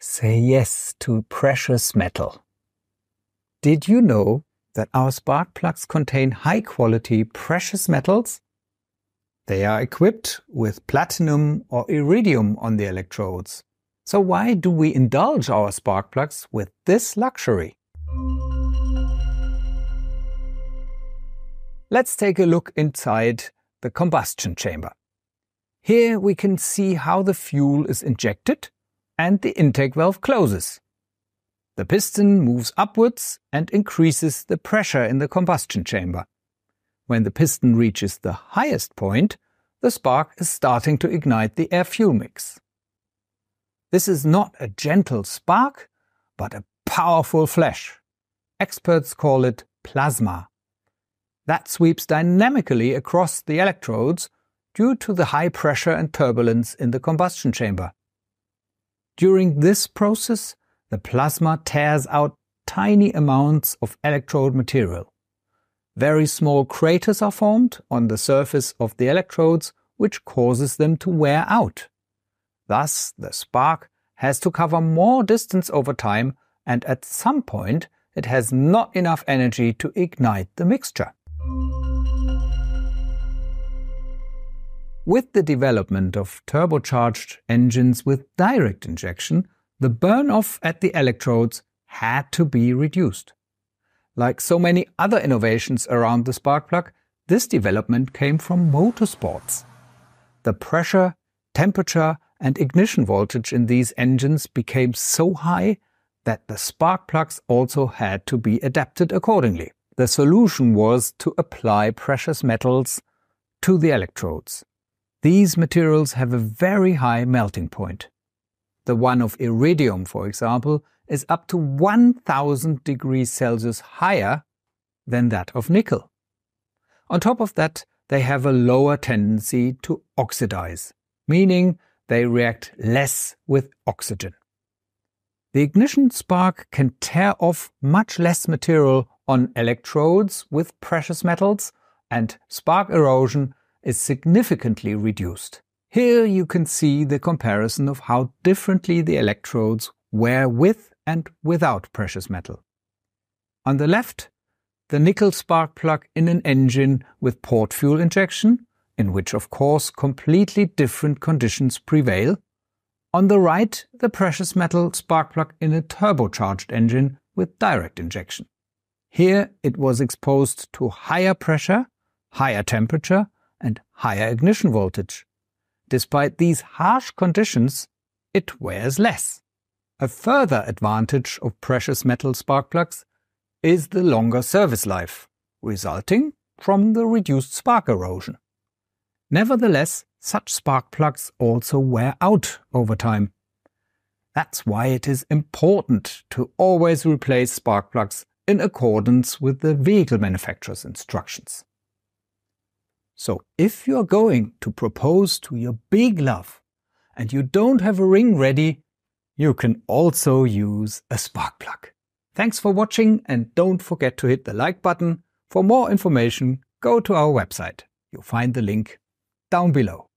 Say yes to precious metal. Did you know that our spark plugs contain high-quality precious metals? They are equipped with platinum or iridium on the electrodes. So why do we indulge our spark plugs with this luxury? Let's take a look inside the combustion chamber. Here we can see how the fuel is injected and the intake valve closes. The piston moves upwards and increases the pressure in the combustion chamber. When the piston reaches the highest point, the spark is starting to ignite the air-fuel mix. This is not a gentle spark, but a powerful flash. Experts call it plasma. That sweeps dynamically across the electrodes due to the high pressure and turbulence in the combustion chamber. During this process, the plasma tears out tiny amounts of electrode material. Very small craters are formed on the surface of the electrodes, which causes them to wear out. Thus, the spark has to cover more distance over time, and at some point it has not enough energy to ignite the mixture. With the development of turbocharged engines with direct injection, the burn-off at the electrodes had to be reduced. Like so many other innovations around the spark plug, this development came from motorsports. The pressure, temperature and ignition voltage in these engines became so high that the spark plugs also had to be adapted accordingly. The solution was to apply precious metals to the electrodes. These materials have a very high melting point. The one of iridium, for example, is up to 1000 degrees Celsius higher than that of nickel. On top of that, they have a lower tendency to oxidize, meaning they react less with oxygen. The ignition spark can tear off much less material on electrodes with precious metals, and spark erosion is significantly reduced. Here you can see the comparison of how differently the electrodes wear with and without precious metal. On the left, the nickel spark plug in an engine with port fuel injection, in which of course completely different conditions prevail. On the right, the precious metal spark plug in a turbocharged engine with direct injection. Here it was exposed to higher pressure, higher temperature, and higher ignition voltage. Despite these harsh conditions, it wears less. A further advantage of precious metal spark plugs is the longer service life, resulting from the reduced spark erosion. Nevertheless, such spark plugs also wear out over time. That's why it is important to always replace spark plugs in accordance with the vehicle manufacturer's instructions. So if you're going to propose to your big love and you don't have a ring ready, you can also use a spark plug. Thanks for watching, and don't forget to hit the like button. For more information, go to our website. You'll find the link down below.